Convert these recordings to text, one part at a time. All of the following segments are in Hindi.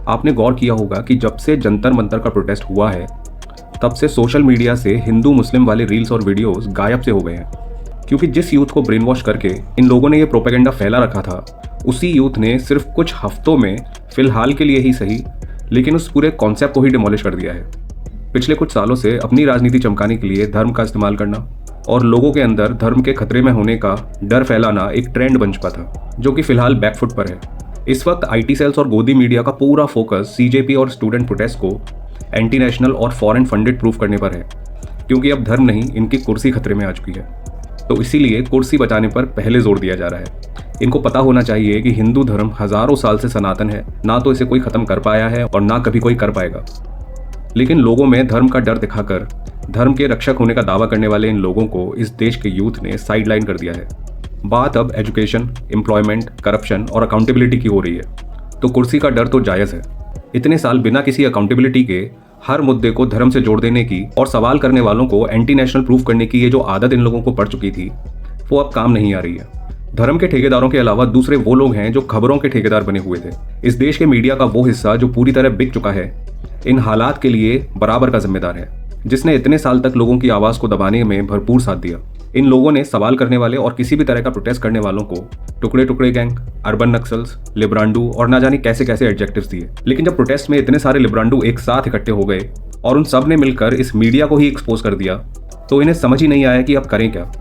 आपने गौर किया होगा कि जब से जंतर मंतर का प्रोटेस्ट हुआ है तब से सोशल मीडिया से हिंदू मुस्लिम वाले रील्स और वीडियोस गायब से हो गए हैं, क्योंकि जिस यूथ को ब्रेन वॉश करके इन लोगों ने ये प्रोपेगेंडा फैला रखा था, उसी यूथ ने सिर्फ कुछ हफ्तों में, फिलहाल के लिए ही सही, लेकिन उस पूरे कॉन्सेप्ट को ही डिमोलिश कर दिया है। पिछले कुछ सालों से अपनी राजनीति चमकाने के लिए धर्म का इस्तेमाल करना और लोगों के अंदर धर्म के खतरे में होने का डर फैलाना एक ट्रेंड बन चुका था, जो कि फिलहाल बैकफुट पर है। इस वक्त आईटी सेल्स और गोदी मीडिया का पूरा फोकस सीजेपी और स्टूडेंट प्रोटेस्ट को एंटी नेशनल और फॉरेन फंडेड प्रूफ करने पर है, क्योंकि अब धर्म नहीं, इनकी कुर्सी खतरे में आ चुकी है। तो इसीलिए कुर्सी बचाने पर पहले जोर दिया जा रहा है। इनको पता होना चाहिए कि हिंदू धर्म हजारों साल से सनातन है, ना तो इसे कोई खत्म कर पाया है और ना कभी कोई कर पाएगा। लेकिन लोगों में धर्म का डर दिखाकर धर्म के रक्षक होने का दावा करने वाले इन लोगों को इस देश के यूथ ने साइडलाइन कर दिया है। बात अब एजुकेशन, एम्प्लॉयमेंट, करप्शन और अकाउंटेबिलिटी की हो रही है, तो कुर्सी का डर तो जायज़ है। इतने साल बिना किसी अकाउंटेबिलिटी के हर मुद्दे को धर्म से जोड़ देने की और सवाल करने वालों को एंटी नेशनल प्रूफ करने की ये जो आदत इन लोगों को पड़ चुकी थी, वो अब काम नहीं आ रही है। धर्म के ठेकेदारों के अलावा दूसरे वो लोग हैं जो खबरों के ठेकेदार बने हुए थे। इस देश के मीडिया का वो हिस्सा जो पूरी तरह बिक चुका है, इन हालात के लिए बराबर का जिम्मेदार है, जिसने इतने साल तक लोगों की आवाज़ को दबाने में भरपूर साथ दिया। इन लोगों ने सवाल करने वाले और किसी भी तरह का प्रोटेस्ट करने वालों को टुकड़े टुकड़े गैंग, अर्बन नक्सल्स, लिब्रांडू और ना जाने कैसे कैसे एडजेक्टिव्स दिए। लेकिन जब प्रोटेस्ट में इतने सारे लिब्रांडू एक साथ इकट्ठे हो गए और उन सब ने मिलकर इस मीडिया को ही एक्सपोज कर दिया, तो इन्हें समझ ही नहीं आया कि अब करें क्या।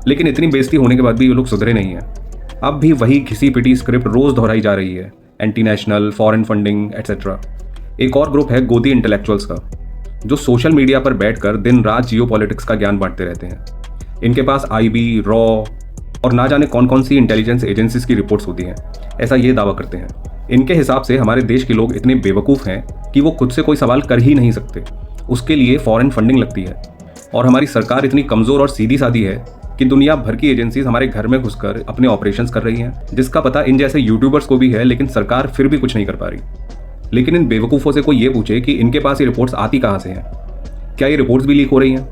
लेकिन इतनी बेइज्जती होने के बाद भी ये लोग सुधरे नहीं हैं। अब भी वही घिसी पिटी स्क्रिप्ट रोज दोहराई जा रही है, anti national, foreign funding etcetera. एक और ग्रुप है गोदी इंटेलेक्चुअल्स का, जो सोशल मीडिया पर बैठकर दिन रात जियो पॉलिटिक्स का ज्ञान बांटते रहते हैं। इनके पास आईबी, रॉ और ना जाने कौन कौन सी इंटेलिजेंस एजेंसीज की रिपोर्ट्स होती हैं, ऐसा ये दावा करते हैं। इनके हिसाब से हमारे देश के लोग इतने बेवकूफ़ हैं कि वो खुद से कोई सवाल कर ही नहीं सकते, उसके लिए फॉरेन फंडिंग लगती है। और हमारी सरकार इतनी कमज़ोर और सीधी सादी है कि दुनिया भर की एजेंसीज हमारे घर में घुसकर अपने ऑपरेशंस कर रही हैं, जिसका पता इन जैसे यूट्यूबर्स को भी है, लेकिन सरकार फिर भी कुछ नहीं कर पा रही। लेकिन इन बेवकूफ़ों से कोई ये पूछे कि इनके पास ये रिपोर्ट्स आती कहाँ से हैं, क्या ये रिपोर्ट्स भी लीक हो रही हैं,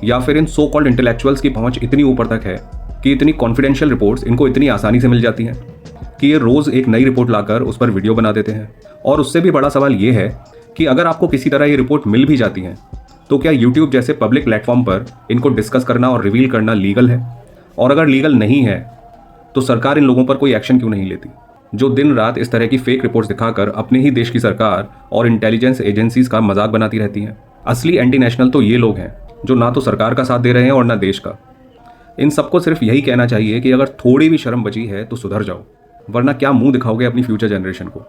या फिर इन सो कॉल्ड इंटेलेक्चुअल्स की पहुंच इतनी ऊपर तक है कि इतनी कॉन्फिडेंशियल रिपोर्ट्स इनको इतनी आसानी से मिल जाती हैं कि ये रोज़ एक नई रिपोर्ट लाकर उस पर वीडियो बना देते हैं। और उससे भी बड़ा सवाल ये है कि अगर आपको किसी तरह ये रिपोर्ट मिल भी जाती हैं, तो क्या यूट्यूब जैसे पब्लिक प्लेटफॉर्म पर इनको डिस्कस करना और रिवील करना लीगल है? और अगर लीगल नहीं है तो सरकार इन लोगों पर कोई एक्शन क्यों नहीं लेती, जो दिन रात इस तरह की फेक रिपोर्ट्स दिखाकर अपने ही देश की सरकार और इंटेलिजेंस एजेंसीज का मजाक बनाती रहती हैं? असली एंटी नेशनल तो ये लोग हैं, जो ना तो सरकार का साथ दे रहे हैं और ना देश का। इन सबको सिर्फ यही कहना चाहिए कि अगर थोड़ी भी शर्म बची है तो सुधर जाओ, वरना क्या मुंह दिखाओगे अपनी फ्यूचर जनरेशन को।